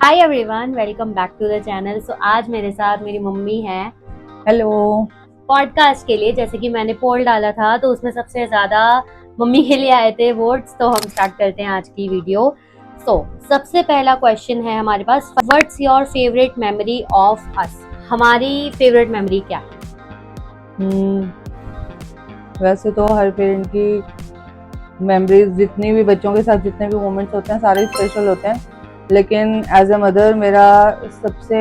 Hi everyone, welcome back to the channel. So आज मेरे साथ मेरी मम्मी है हेलो। पॉडकास्ट के लिए। जैसे कि मैंने पोल डाला था तो उसमें सबसे ज्यादा मम्मी के लिए आए थे वोट्स। तो हम स्टार्ट करते हैं आज की वीडियो। सबसे पहला क्वेश्चन है हमारे पास, what's your favourite memory of us? हमारी फेवरेट मेमोरी क्या है? वैसे तो हर पेरेंट की मेमोरीज, जितनी भी बच्चों के साथ जितने भी मोमेंट्स होते हैं सारे स्पेशल होते हैं, लेकिन एज अ मदर मेरा सबसे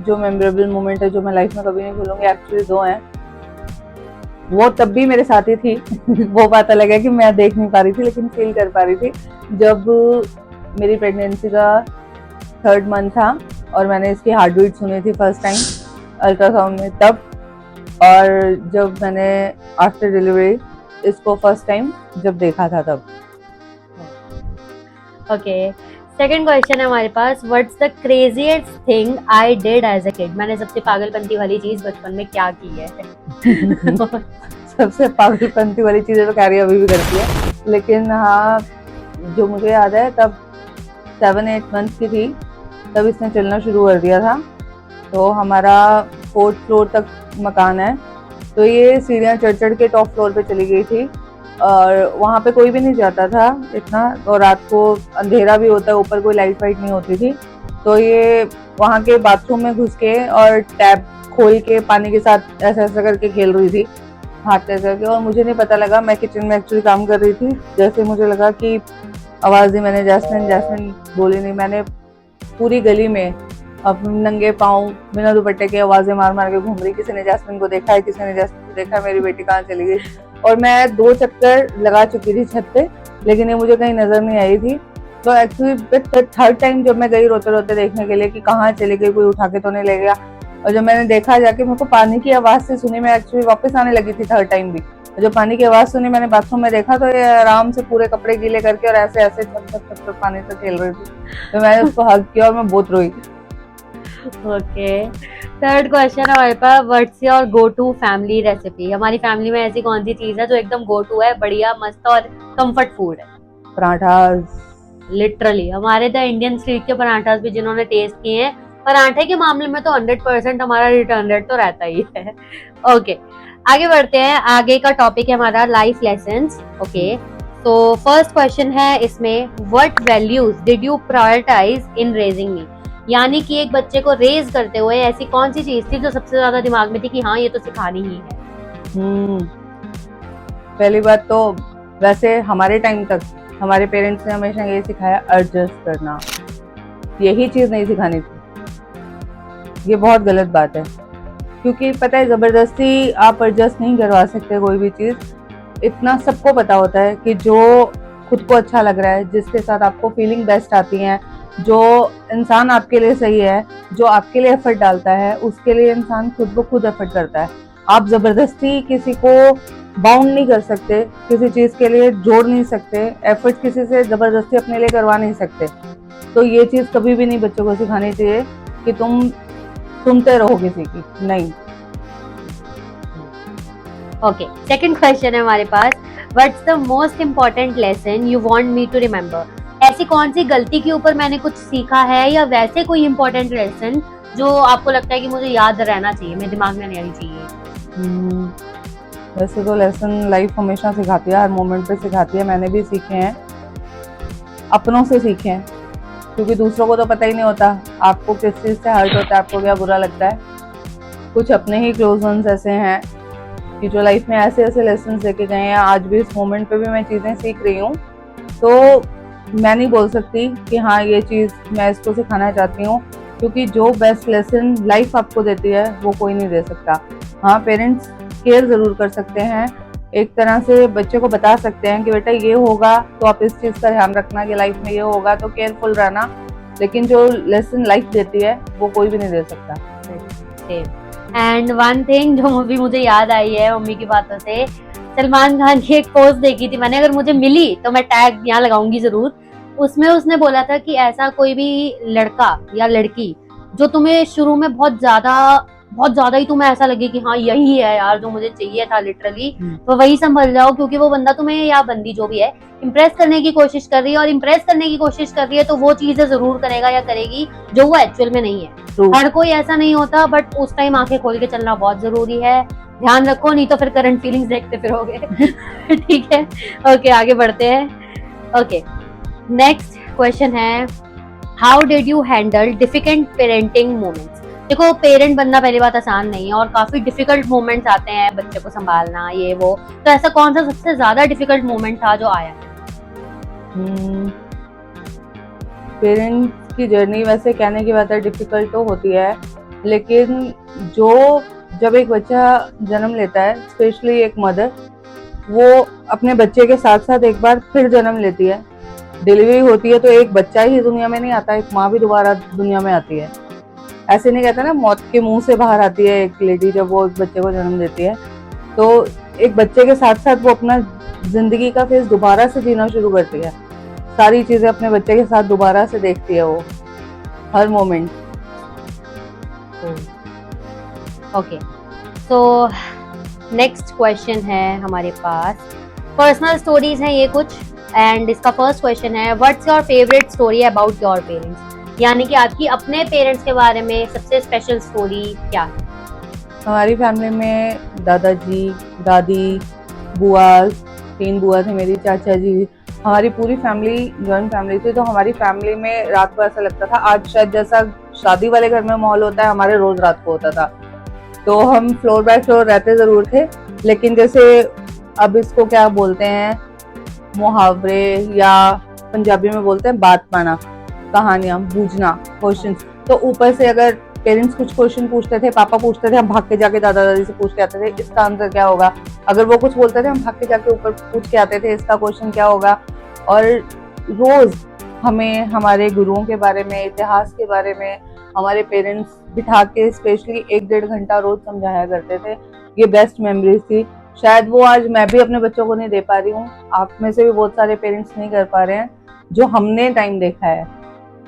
जो मेमोरेबल मोमेंट है जो मैं लाइफ में कभी नहीं भूलूंगी, एक्चुअली दो हैं। वो तब भी मेरे साथ ही थी वो बात अलग है कि मैं देख नहीं पा रही थी लेकिन फील कर पा रही थी। जब मेरी प्रेगनेंसी का 3rd मंथ था और मैंने इसकी हार्ट बीट सुनी थी फर्स्ट टाइम अल्ट्रासाउंड में तब, और जब मैंने आफ्टर डिलीवरी इसको फर्स्ट टाइम जब देखा था तब। ओके, सेकंड क्वेश्चन है हमारे पास, what's the craziest thing I did as a kid? मैंने सबसे पागलपंती वाली चीज बचपन में क्या की है? सबसे पागलपंती वाली चीज़ तो कैरी अभी भी करती है, लेकिन हाँ जो मुझे याद है तब 7-8 मंथ की थी तब इसने चलना शुरू कर दिया था। तो हमारा 4th फ्लोर तक मकान है, तो ये सीढ़ियाँ चढ़ चढ़ के टॉप फ्लोर पे चली गई थी और वहाँ पे कोई भी नहीं जाता था इतना, और रात को अंधेरा भी होता है, ऊपर कोई लाइट वाइट नहीं होती थी। तो ये वहाँ के बाथरूम में घुस के और टैप खोल के पानी के साथ ऐसा ऐसा करके खेल रही थी, हाथ ऐसा करके, और मुझे नहीं पता लगा। मैं किचन में एक्चुअली काम कर रही थी, जैसे मुझे लगा कि आवाज़ दी मैंने, जैस्मिन जैस्मिन बोली नहीं। मैंने पूरी गली में अब नंगे पाँव बिना दुपट्टे के आवाजें मार मार के घूम रही, किसी ने जैस्मिन को देखा है, किसी ने जैस्मिन को देखा है, मेरी बेटी कहाँ चली गई। और मैं 2 चक्कर लगा चुकी थी छत पे, लेकिन ये मुझे कहीं नजर नहीं आई थी। तो एक्चुअली 3rd टाइम जब मैं गई रोते रोते देखने के लिए कि कहाँ चली गई, कोई उठा के तो नहीं ले गया, और जब मैंने देखा जाके, मेरे को पानी की आवाज से सुनी, मैं एक्चुअली वापस आने लगी थी 3rd टाइम भी, जब पानी की आवाज सुनी मैंने बाथरूम में देखा तो ये आराम से पूरे कपड़े गीले करके और ऐसे ऐसे छप छप छप छप पानी से खेल रही थी। तो मैंने उसको हग किया और मैं बहुत रोई। ओके, थर्ड क्वेश्चन हमारे पास, what's your go to family recipe? हमारी फैमिली में ऐसी कौन सी चीज है जो एकदम गो टू है, बढ़िया मस्त और कंफर्ट फूड है? पराठास। लिटरली हमारे द इंडियन स्ट्रीट के पराठास भी जिन्होंने टेस्ट किए हैं, पराठे के मामले में तो 100% हमारा रिटर्न रेट तो रहता ही है। ओके, आगे बढ़ते हैं। आगे का टॉपिक है हमारा लाइफ लेसन्स। ओके, तो फर्स्ट क्वेश्चन है इसमें, what values did you prioritise in raising me? यानी कि एक बच्चे को रेज करते हुए ऐसी कौन सी चीज थी जो सबसे ज्यादा दिमाग में थी कि हाँ ये तो सिखानी ही है? पहली बात तो वैसे हमारे टाइम तक हमारे पेरेंट्स ने हमेशा ये सिखाया, एडजस्ट करना। यही चीज नहीं सिखानी थी, ये बहुत गलत बात है, क्योंकि पता है जबरदस्ती आप एडजस्ट नहीं करवा सकते कोई भी चीज। इतना सबको पता होता है कि जो खुद को अच्छा लग रहा है, जिसके साथ आपको फीलिंग बेस्ट आती है, जो इंसान आपके लिए सही है, जो आपके लिए एफर्ट डालता है, उसके लिए इंसान खुद ब खुद एफर्ट करता है। आप जबरदस्ती किसी को बाउंड नहीं कर सकते, किसी चीज के लिए जोड़ नहीं सकते, एफर्ट किसी से जबरदस्ती अपने लिए करवा नहीं सकते। तो ये चीज कभी भी नहीं बच्चों को सिखानी चाहिए कि तुम सुनते रहो किसी की, नहीं। ओके, सेकंड क्वेश्चन है हमारे पास, what's the most important lesson you want me to remember? ऐसी कौन सी गलती के ऊपर मैंने कुछ सीखा है, या वैसे कोई इम्पोर्टेंट लेसन जो आपको लगता है कि मुझे याद रहना चाहिए, मेरे दिमाग में नहीं आनी चाहिए? वैसे तो लेसन लाइफ हमेशा सिखाती है, हर मोमेंट पे सिखाती है। मैंने भी सीखे हैं, अपनों से सीखे हैं, क्योंकि दूसरों को तो पता ही नहीं होता आपको किस चीज से हर्ट होता है, आपको क्या बुरा लगता है। कुछ अपने ही क्लोज वंस ऐसे हैं कि जो लाइफ में ऐसे ऐसे लेसन देके गए हैं, आज भी इस मोमेंट पे भी मैं चीजें सीख रही हूँ। तो मैं नहीं बोल सकती कि हाँ ये चीज मैं इसको सिखाना चाहती हूँ, क्योंकि जो बेस्ट लेसन लाइफ आपको देती है वो कोई नहीं दे सकता। हाँ, पेरेंट्स केयर जरूर कर सकते हैं, एक तरह से बच्चे को बता सकते हैं कि बेटा ये होगा तो आप इस चीज का ध्यान रखना, कि लाइफ में ये होगा तो केयरफुल रहना, लेकिन जो लेसन लाइफ देती है वो कोई भी नहीं दे सकता। एंड वन थिंग जो भी मुझे याद आई है मम्मी की बातों से, सलमान खान की एक पोस्ट देखी थी मैंने, अगर मुझे मिली तो मैं टैग यहाँ लगाऊंगी जरूर। उसमें उसने बोला था कि ऐसा कोई भी लड़का या लड़की जो तुम्हें शुरू में बहुत ज्यादा बहुत ज्यादा ही तुम्हें ऐसा लगे कि हाँ यही है यार जो मुझे चाहिए था लिटरली, तो वही संभल जाओ, क्योंकि वो बंदा तुम्हें या बंदी जो भी है इम्प्रेस करने की कोशिश कर रही है, और इम्प्रेस करने की कोशिश कर रही है तो वो चीजें जरूर करेगा या करेगी जो वो एक्चुअल में नहीं है। True. हर कोई ऐसा नहीं होता, बट उस टाइम आंखें खोल के चलना बहुत जरूरी है। ध्यान रखो, नहीं तो फिर करंट फीलिंग्स देखते फिरोगे। ठीक है, ओके आगे बढ़ते हैं। ओके, नेक्स्ट क्वेश्चन है, how did you handle difficult parenting moments. देखो, पेरेंट बनना पहली बात आसान नहीं है, और काफी डिफिकल्ट मोमेंट्स आते हैं, बच्चे को संभालना ये वो, तो ऐसा कौन सा सबसे ज्यादा डिफिकल्ट मोमेंट था जो आया? पेरेंट्स की जर्नी वैसे कहने की बात है डिफिकल्ट तो होती है, लेकिन जब एक बच्चा जन्म लेता है, स्पेशली एक मदर, वो अपने बच्चे के साथ साथ एक बार फिर जन्म लेती है। डिलीवरी होती है तो एक बच्चा ही दुनिया में नहीं आता, एक माँ भी दोबारा दुनिया में आती है। ऐसे नहीं कहते ना, मौत के मुंह से बाहर आती है एक लेडी जब वो एक बच्चे को जन्म देती है, तो एक बच्चे के साथ साथ वो अपना जिंदगी का फेज दोबारा से जीना शुरू करती है। सारी चीजें अपने बच्चे के साथ दोबारा से देखती है वो, हर मोमेंट। ओके, तो नेक्स्ट क्वेश्चन है हमारे पास, पर्सनल स्टोरीज हैं ये कुछ, एंड इसका फर्स्ट क्वेश्चन है, what's your favourite story about your parents, यानी कि आपकी अपने पेरेंट्स के बारे में सबसे स्पेशल स्टोरी क्या है? हमारी फैमिली में दादाजी, दादी, बुआ, 3 बुआ थे मेरी, चाचा जी, हमारी पूरी फैमिली जॉइंट फैमिली थी। तो हमारी फैमिली में रात को ऐसा लगता था आज शायद जैसा शादी वाले घर में माहौल होता है, हमारे रोज रात को होता था। तो हम फ्लोर बाय फ्लोर रहते जरूर थे, लेकिन जैसे अब इसको क्या बोलते हैं, मुहावरे या पंजाबी में बोलते हैं बात पाना, कहानियां बूझना, क्वेश्चंस। तो ऊपर से अगर पेरेंट्स कुछ क्वेश्चन पूछते थे, पापा पूछते थे, हम भाग के जाके दादा दादी से पूछ के आते थे इसका आंसर क्या होगा। अगर वो कुछ बोलते थे, हम भाग के जाके ऊपर पूछ के आते थे इसका क्वेश्चन क्या होगा। और रोज हमें हमारे गुरुओं के बारे में, इतिहास के बारे में हमारे पेरेंट्स बिठा के स्पेशली 1-1.5 घंटा रोज समझाया करते थे। ये बेस्ट मेमोरीज थी, शायद वो आज मैं भी अपने बच्चों को नहीं दे पा रही हूँ, आप में से भी बहुत सारे पेरेंट्स नहीं कर पा रहे हैं जो हमने टाइम देखा है।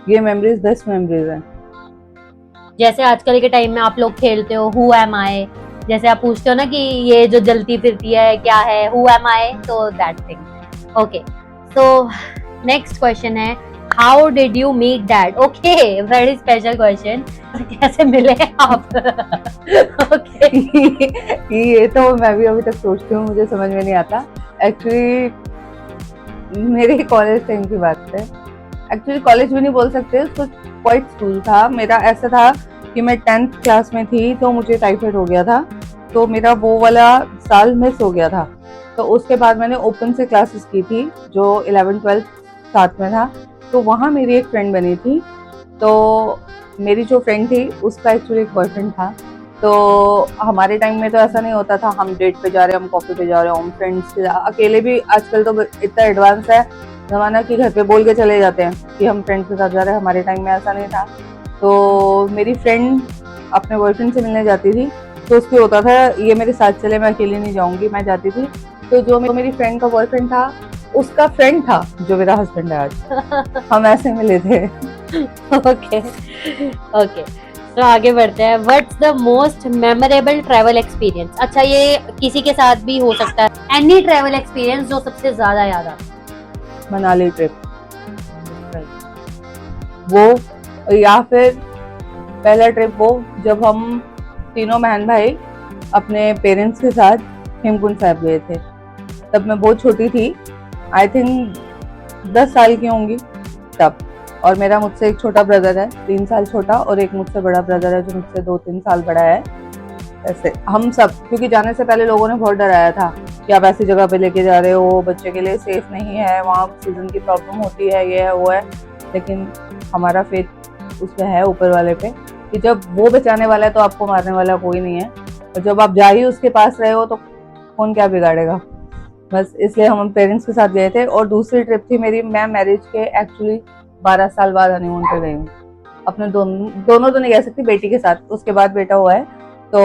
ये मेमोरीज बेस्ट मेमोरीज हैं। जैसे आजकल के टाइम में आप लोग खेलते हो हु एम आई, जैसे आप पूछते हो ना कि ये जो जलती फिरती है क्या है, हु एम आई, तो दैट थिंग। ओके, तो नेक्स्ट क्वेश्चन है, how did you meet dad. Okay, very special question, कैसे मिले आप? ओके, ये तो मैं भी अभी तक सोचती हूँ, मुझे समझ में नहीं आता। एक्चुअली मेरे कॉलेज टाइम की बात है, एक्चुअली कॉलेज भी नहीं बोल सकते उसको, क्वाइट स्कूल था मेरा। ऐसा था कि मैं 10th क्लास में थी तो मुझे टाइफाइड हो गया था, तो मेरा वो वाला साल मिस हो गया था। तो उसके बाद मैंने ओपन से क्लासेस की थी जो 11th-12th साथ में था। तो वहाँ मेरी एक फ्रेंड बनी थी। तो मेरी जो फ्रेंड थी उसका एक्चुअली एक बॉयफ्रेंड था। तो हमारे टाइम में तो ऐसा नहीं होता था हम डेट पे जा रहे हैं, हम कॉफी पे जा रहे हैं, हम फ्रेंड्स अकेले भी। आजकल तो इतना एडवांस है जमाना कि घर पे बोल के चले जाते हैं कि हम फ्रेंड्स के साथ जा रहे हैं। हमारे टाइम में ऐसा नहीं था। तो मेरी फ्रेंड अपने बॉयफ्रेंड से मिलने जाती थी, तो उसकी होता था ये मेरे साथ चले, मैं अकेले नहीं जाऊंगी, मैं जाती थी। तो जो मेरी फ्रेंड का बॉयफ्रेंड था उसका फ्रेंड था जो मेरा हस्बैंड है आज। हम ऐसे मिले थे। ओके ओके, तो आगे बढ़ते हैं, what's the most memorable travel experience. अच्छा, ये किसी के साथ भी हो सकता है, एनी ट्रैवल एक्सपीरियंस जो सबसे ज्यादा याद आता है। मनाली ट्रिप, वो, या फिर पहला ट्रिप वो जब हम तीनों बहन भाई अपने पेरेंट्स के साथ हेमकुंड साहिब गए थे। तब मैं बहुत छोटी थी, आई थिंक 10 साल की होंगी तब। और मेरा मुझसे एक छोटा ब्रदर है, 3 साल छोटा, और एक मुझसे बड़ा ब्रदर है जो मुझसे 2-3 साल बड़ा है। ऐसे हम सब, क्योंकि जाने से पहले लोगों ने बहुत डराया था कि आप ऐसी जगह पे लेके जा रहे हो, बच्चे के लिए सेफ नहीं है, वहाँ सीजन की प्रॉब्लम होती है, ये है वो है। लेकिन हमारा फेथ उस पे है, ऊपर वाले पे, कि जब वो बचाने वाला है तो आपको मारने वाला कोई नहीं है। और जब आप जा ही उसके पास रहे हो तो कौन क्या बिगाड़ेगा। बस इसलिए हम पेरेंट्स के साथ गए थे। और दूसरी ट्रिप थी मेरी, मैं मैरिज के एक्चुअली 12 साल बाद हनीमून पे गई हूँ अपने दोनों तो नहीं कह सकती, बेटी के साथ। उसके बाद बेटा हुआ है। तो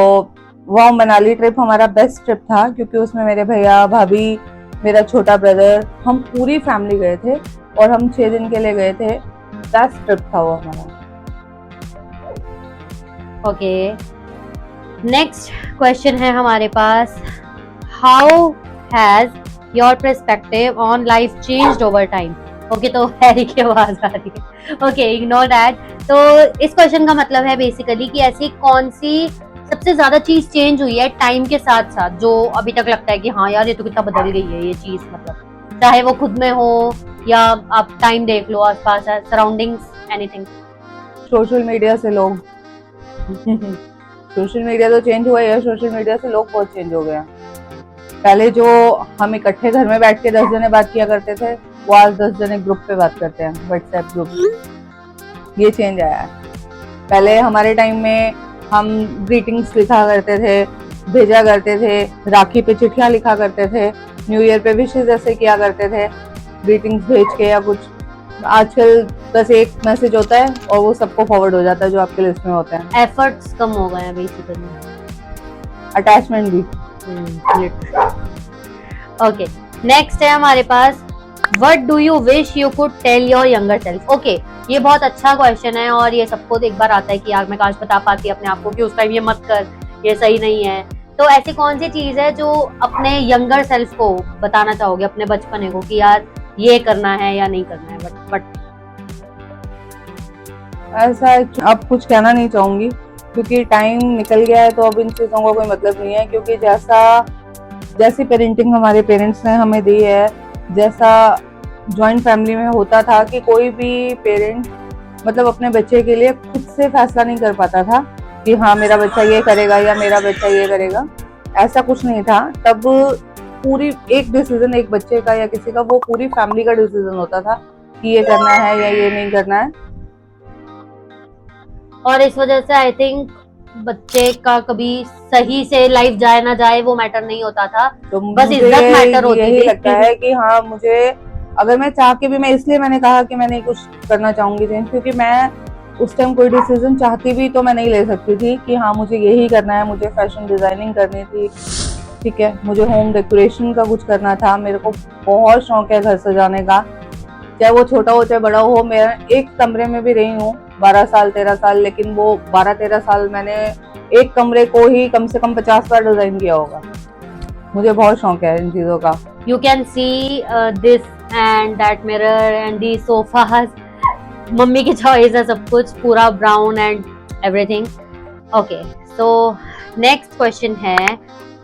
वो मनाली ट्रिप हमारा बेस्ट ट्रिप था, क्योंकि उसमें मेरे भैया भाभी, मेरा छोटा ब्रदर, हम पूरी फैमिली गए थे और हम 6 दिन के लिए गए थे। बेस्ट ट्रिप था वो हमारा। ओके, नेक्स्ट क्वेश्चन है हमारे पास, how has your perspective on life changed over time? Okay, तो हैरी की आवाज आ रही है, ओके इग्नोर दैट। तो इस क्वेश्चन का मतलब है बेसिकली कि ऐसी कौन सी सबसे ज्यादा चीज चेंज हुई है टाइम के साथ साथ, जो अभी तक लगता है कि हाँ यार ये तो कितना बदल गई है ये चीज, मतलब चाहे वो खुद में हो या आप टाइम देख लो आसपास, सराउंडिंग्स, एनीथिंग। सोशल मीडिया से लोग सोशल मीडिया तो चेंज हुआ है, सोशल मीडिया से लोग बहुत चेंज हो गए हैं। पहले जो हम इकट्ठे घर में बैठ के 10 जने बात किया करते थे, वो आज 10 जने ग्रुप पे बात करते हैं, व्हाट्सएप ग्रुप। ये चेंज आया है। पहले हमारे टाइम में हम ग्रीटिंग्स लिखा करते थे, भेजा करते थे, राखी पे चिट्ठियां लिखा करते थे, न्यू ईयर पे विशेस ऐसे किया करते थे, ग्रीटिंग्स भेज के या कुछ। आजकल बस एक मैसेज होता है और वो सबको फॉरवर्ड हो जाता है जो आपके लिस्ट में होते हैं। एफर्ट्स कम हो गए हैं बेसिकली, अटैचमेंट भी। ओके, नेक्स्ट है हमारे पास, what do you wish you could tell your younger self? Okay, ये बहुत अच्छा क्वेश्चन है और ये सबको एक बार आता है कि यार मैं काश बता पाती अपने आप को कि उस टाइम ये मत कर, ये सही नहीं है। तो ऐसी कौन सी चीज है जो अपने यंगर सेल्फ को बताना चाहोगे, अपने बचपने को, कि यार ये करना है या नहीं करना है? बट ऐसा अब कुछ कहना नहीं चाहूंगी क्योंकि टाइम निकल गया है, तो अब इन चीजों का कोई मतलब नहीं है। क्योंकि जैसी पेरेंटिंग हमारे पेरेंट्स ने हमें दी है, जैसा जॉइंट फैमिली में होता था कि कोई भी पेरेंट मतलब अपने बच्चे के लिए खुद से फैसला नहीं कर पाता था कि हाँ मेरा बच्चा ये करेगा या मेरा बच्चा ये करेगा, ऐसा कुछ नहीं था। तब पूरी एक डिसीजन एक बच्चे का या किसी का, वो पूरी फैमिली का डिसीजन होता था कि ये करना है या ये नहीं करना है। और इस वजह से आई थिंक बच्चे का कभी सही से लाइफ जाए ना जाए वो मैटर नहीं होता था, तो बस इज्जत मैटर होती थी। यही लगता है कि हाँ मुझे, अगर मैं चाह के भी, मैं इसलिए मैंने कहा कि मैं नहीं कुछ करना चाहूंगी चेंज, क्योंकि मैं उस टाइम कोई डिसीजन चाहती भी तो मैं नहीं ले सकती थी कि हाँ मुझे यही करना है। मुझे फैशन डिजाइनिंग करनी थी, ठीक है, मुझे होम डेकोरेशन का कुछ करना था, मेरे को बहुत शौक है घर सजाने का, चाहे वो छोटा हो चाहे बड़ा हो। मैं एक कमरे में भी रही हूँ 12 साल 13 साल, लेकिन वो 12-13 साल मैंने एक कमरे को ही कम से कम 50 बार डिजाइन किया होगा। मुझे बहुत शौक है इन चीजों का। You can see this and that mirror and these sofas. Mummy की चॉइस है सब कुछ, पूरा brown and everything. Okay, so next question है,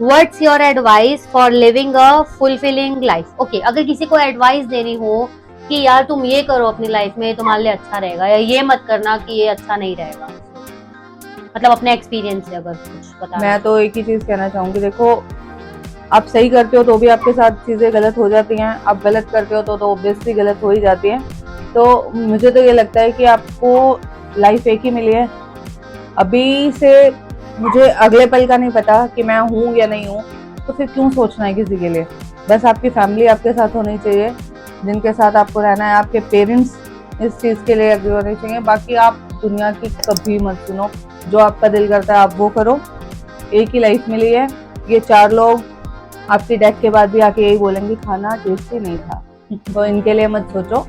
what's your advice for living a fulfilling life? Okay, अगर किसी को एडवाइस देनी हो कि यार तुम ये करो अपनी लाइफ में तुम्हारे लिए अच्छा रहेगा, या ये मत करना कि ये अच्छा नहीं रहेगा, मतलब अपने एक्सपीरियंस से अगर कुछ बता। मैं तो एक ही चीज कहना चाहूंगी, देखो आप सही करते हो तो भी आपके साथ चीजें गलत हो जाती हैं, आप गलत करते हो तो ऑब्वियसली गलत हो ही जाती है। तो मुझे तो ये लगता है कि आपको लाइफ एक ही मिली है, अभी से मुझे अगले पल का नहीं पता कि मैं हूँ या नहीं हूँ, तो फिर क्यों सोचना है किसी के लिए। बस आपकी फैमिली आपके साथ होनी चाहिए, जिनके साथ आपको रहना है, आपके पेरेंट्स इस चीज़ के लिए अग्री होने चाहिए। बाकी आप दुनिया की कभी मत सुनो, जो आपका दिल करता है आप वो करो। एक ही लाइफ मिली है, ये 4 लोग आपकी डेथ के बाद भी आके यही बोलेंगे खाना टेस्टी नहीं था, तो इनके लिए मत सोचो,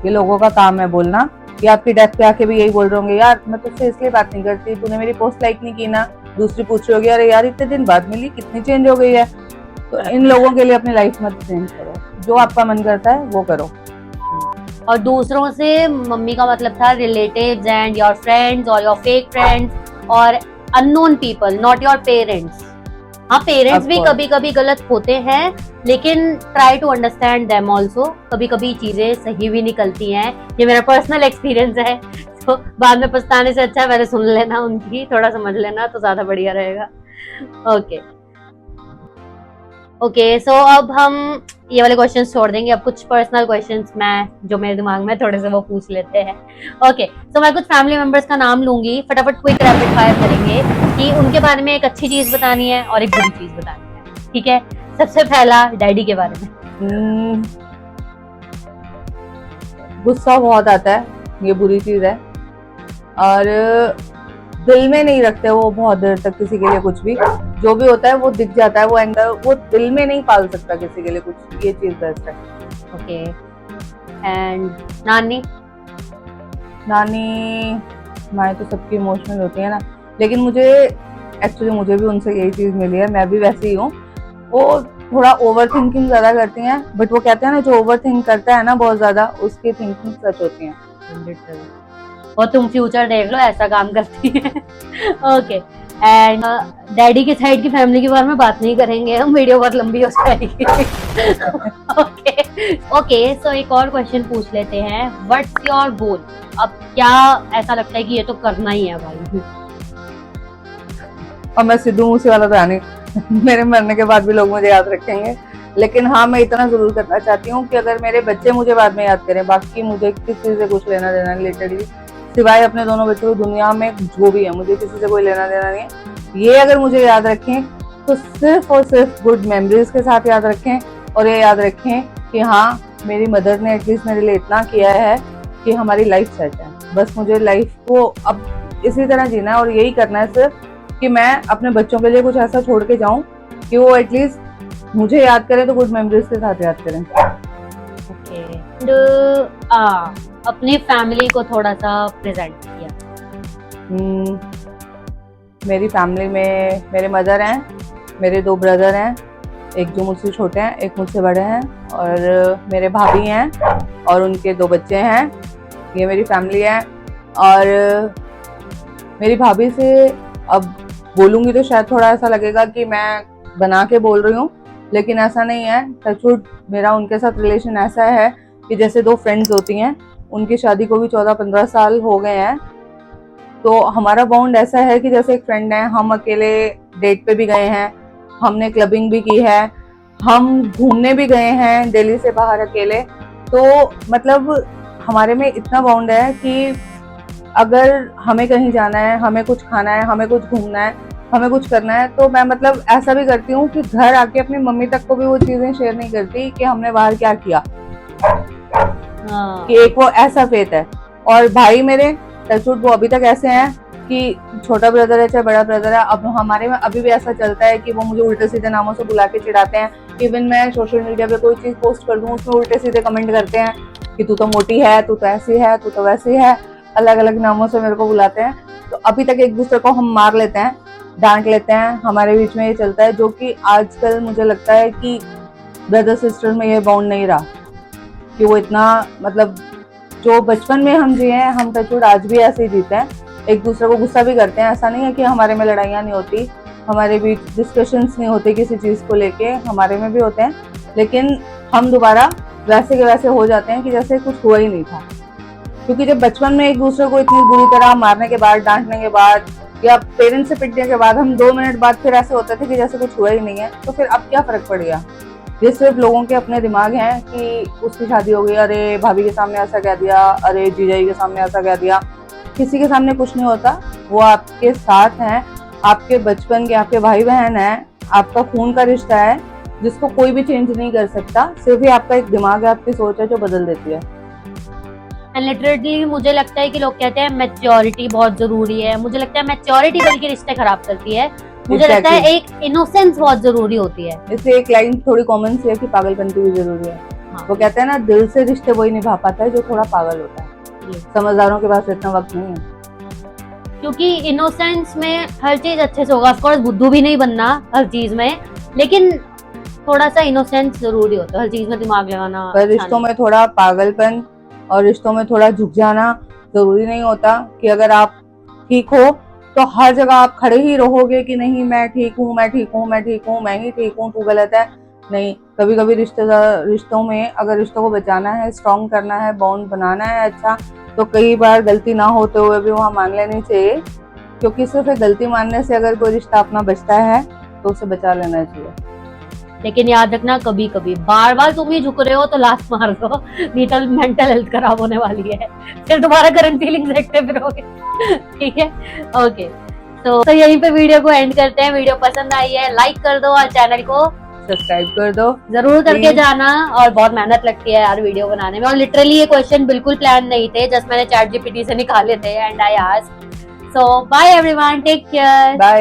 ये लोगों का काम है बोलना। ये आपकी डेथ पे आके भी यही बोल रहे होंगे, यार मैं तुझसे इसलिए बात नहीं करती, तूने मेरी पोस्ट लाइक नहीं की ना। दूसरी पूछ रही होगी, अरे यार इतने दिन बाद मिली, कितनी चेंज हो गई है। तो इन लोगों के लिए अपनी लाइफ मत चेंज करो, जो आपका मन करता है वो करो। और दूसरों से मम्मी का मतलब था रिलेटिव्स एंड योर फ्रेंड्स और योर फेक फ्रेंड्स और unknown people, not your parents. हाँ, पेरेंट्स भी कभी कभी गलत होते हैं, लेकिन try to understand them also. कभी कभी चीजें सही भी निकलती हैं, ये मेरा पर्सनल एक्सपीरियंस है। तो बाद में पछताने से अच्छा है पहले सुन लेना उनकी, थोड़ा समझ लेना तो ज्यादा बढ़िया रहेगा। ओके, सो अब हम ये वाले क्वेश्चंस छोड़ देंगे, अब कुछ पर्सनल क्वेश्चंस मैं जो मेरे दिमाग में थोड़े से वो पूछ लेते हैं। ओके, सो मैं कुछ फैमिली मेंबर्स का नाम लूंगी, फटाफट क्विक रैपिड फायर करेंगे कि उनके बारे में एक अच्छी चीज बतानी है और एक बुरी चीज बतानी है, ठीक है? सबसे पहला डैडी के बारे में। गुस्सा बहुत आता है, ये बुरी चीज है, और दिल में नहीं रखते वो बहुत देर तक किसी के लिए कुछ भी, जो भी होता है वो दिख जाता है, वो एंगर वो दिल में नहीं पाल सकता किसी के लिए कुछ, ये चीज बेस्ट है। ओके, एंड नानी? नानी माएँ तो सबकी इमोशनल होती है ना, लेकिन मुझे एक्चुअली मुझे भी उनसे यही चीज मिली है, मैं भी वैसी ही हूँ। वो थोड़ा ओवर थिंकिंग ज्यादा करती हैं, बट वो कहते हैं ना, जो ओवर थिंक करता है ना बहुत ज्यादा, उसकी थिंकिंग सच होती है। 100%। और तुम फ्यूचर देख लो, ऐसा काम करती है। ओके, एंड डैडी के साइड की फैमिली के बारे में बात नहीं करेंगे हम, वीडियो बहुत लंबी हो जाएगी। ओके, सो एक और क्वेश्चन पूछ लेते हैं, व्हाट्स योर गोल? अब क्या ऐसा लगता है कि ये तो करना ही है भाई? और मैं सिद्धू मूसे वाला तो है नहीं, मेरे मरने के बाद भी लोग मुझे याद रखेंगे, लेकिन हाँ मैं इतना जरूर करना चाहती हूँ कि अगर मेरे बच्चे मुझे बाद में याद करें, बाकी मुझे किसी से कुछ लेना देना नहीं, लिटरली सिवाय अपने दोनों बच्चों को, दुनिया में जो भी है मुझे किसी से कोई लेना देना नहीं है। ये अगर मुझे याद रखें तो सिर्फ और सिर्फ गुड मेमोरीज के साथ याद रखें, और ये याद रखें कि हाँ मेरी मदर ने एटलीस्ट मेरे लिए इतना किया है कि हमारी लाइफ सेट है। बस मुझे लाइफ को अब इसी तरह जीना है और यही करना है सिर्फ, कि मैं अपने बच्चों के लिए कुछ ऐसा छोड़ के जाऊं कि वो एटलीस्ट मुझे याद करें तो गुड मेमोरीज के साथ याद करें। ओके, अपनी फैमिली को थोड़ा सा प्रेजेंट किया। मेरी फैमिली में मेरे मदर हैं, मेरे 2 ब्रदर हैं, एक जो मुझसे छोटे हैं, एक मुझसे बड़े हैं, और मेरे भाभी हैं और उनके 2 बच्चे हैं। ये मेरी फैमिली है। और मेरी भाभी से अब बोलूंगी तो शायद थोड़ा ऐसा लगेगा कि मैं बना के बोल रही हूँ, लेकिन ऐसा नहीं है। टचवुड मेरा उनके साथ रिलेशन ऐसा है कि जैसे 2 फ्रेंड्स होती हैं, उनकी शादी को भी 14-15 साल हो गए हैं, तो हमारा बॉन्ड ऐसा है कि जैसे एक फ्रेंड है। हम अकेले डेट पे भी गए हैं, हमने क्लबिंग भी की है, हम घूमने भी गए हैं दिल्ली से बाहर अकेले। तो मतलब हमारे में इतना बॉन्ड है कि अगर हमें कहीं जाना है, हमें कुछ खाना है, हमें कुछ घूमना है, हमें कुछ करना है, तो मैं मतलब ऐसा भी करती हूँ कि घर आके अपनी मम्मी तक को भी वो चीजें शेयर नहीं करती कि हमने बाहर क्या किया। कि एक वो ऐसा फेथ है। और भाई मेरे टचवुड वो अभी तक ऐसे हैं कि छोटा ब्रदर है चाहे बड़ा ब्रदर है, अब हमारे में अभी भी ऐसा चलता है कि वो मुझे उल्टे सीधे नामों से बुला के चिढ़ाते हैं। इवन मैं सोशल मीडिया पे कोई चीज पोस्ट कर दूं, उसमें उल्टे सीधे कमेंट करते हैं कि तू तो मोटी है, तू तो ऐसी है, तू तो वैसी है, अलग अलग नामों से मेरे को बुलाते हैं। तो अभी तक एक दूसरे को हम मार लेते हैं, डांट लेते हैं, हमारे बीच में ये चलता है, जो कि आजकल मुझे लगता है कि ब्रदर सिस्टर में ये बॉन्ड नहीं रहा, कि वो इतना मतलब जो बचपन में हम जिए हैं, हम टचवुड आज भी ऐसे ही जीते हैं। एक दूसरे को गुस्सा भी करते हैं, ऐसा नहीं है कि हमारे में लड़ाइयाँ नहीं होती, हमारे बीच डिस्कशंस नहीं होते किसी चीज़ को लेके, हमारे में भी होते हैं, लेकिन हम दोबारा वैसे के वैसे हो जाते हैं कि जैसे कुछ हुआ ही नहीं था। क्योंकि जब बचपन में एक दूसरे को इतनी बुरी तरह मारने के बाद, डांटने के बाद, या पेरेंट्स से पिटने के बाद हम 2 मिनट बाद फिर ऐसे होते थे कि जैसे कुछ हुआ ही नहीं है, तो फिर अब क्या फर्क पड़ गया? ये सिर्फ लोगों के अपने दिमाग हैं कि उसकी शादी हो गई, अरे भाभी के सामने ऐसा कह दिया, अरे जीजाजी के सामने ऐसा कह दिया। किसी के सामने कुछ नहीं होता, वो आपके साथ हैं, आपके बचपन के, आपके भाई बहन हैं, आपका खून का रिश्ता है, जिसको कोई भी चेंज नहीं कर सकता। सिर्फ ही आपका एक दिमाग है, आपकी सोच है जो बदल देती है। एंड लिटरली मुझे लगता है कि लोग कहते हैं मैच्योरिटी बहुत जरूरी है, मुझे लगता है मैच्योरिटी बल्कि रिश्ते खराब करती है। मुझे लगता है एक इनोसेंस बहुत जरूरी होती है। इसलिए एक लाइन थोड़ी कॉमन सी है कि पागलपंती भी जरूरी है। हाँ। वो कहते हैं ना, दिल से रिश्ते वही निभा पाता है जो थोड़ा पागल होता है। समझदारों के पास इतना वक्त नहीं है, क्योंकि इनोसेंस में हर चीज अच्छे से होगा। ऑफकोर्स बुद्धू भी नहीं बनना हर चीज में, लेकिन थोड़ा सा इनोसेंस जरूरी होता है, हर चीज में दिमाग लगाना। पर रिश्तों में थोड़ा पागलपन और रिश्तों में थोड़ा झुक जाना जरूरी नहीं होता कि अगर आप ठीक हो तो हर जगह आप खड़े ही रहोगे कि नहीं मैं ठीक हूँ, मैं ठीक हूँ, मैं ठीक हूँ, मैं ही ठीक हूँ, तू गलत है। नहीं, कभी कभी रिश्तों में अगर रिश्तों को बचाना है, स्ट्रॉन्ग करना है, बॉन्ड बनाना है अच्छा, तो कई बार गलती ना होते हुए भी वहाँ मान लेनी चाहिए। क्योंकि सिर्फ गलती मानने से अगर कोई रिश्ता अपना बचता है तो उसे बचा लेना चाहिए। लेकिन याद रखना, कभी कभी बार बार तुम ही झुक रहे हो तो लास्ट मार दो, नहीं तो मेंटल हेल्थ खराब होने वाली है, फिर दोबारा करंट फीलिंग्स देखते फिरोगे। ठीक है, ओके। तो यहीं पे वीडियो को एंड करते हैं। वीडियो पसंद आई है लाइक कर दो और चैनल को सब्सक्राइब कर दो जरूर करके जाना। और बहुत मेहनत लगती है यार वीडियो बनाने में, और लिटरली ये क्वेश्चन बिल्कुल प्लान नहीं थे, जस्ट मैंने ChatGPT से निकाले थे and I asked. So bye everyone, take care, bye.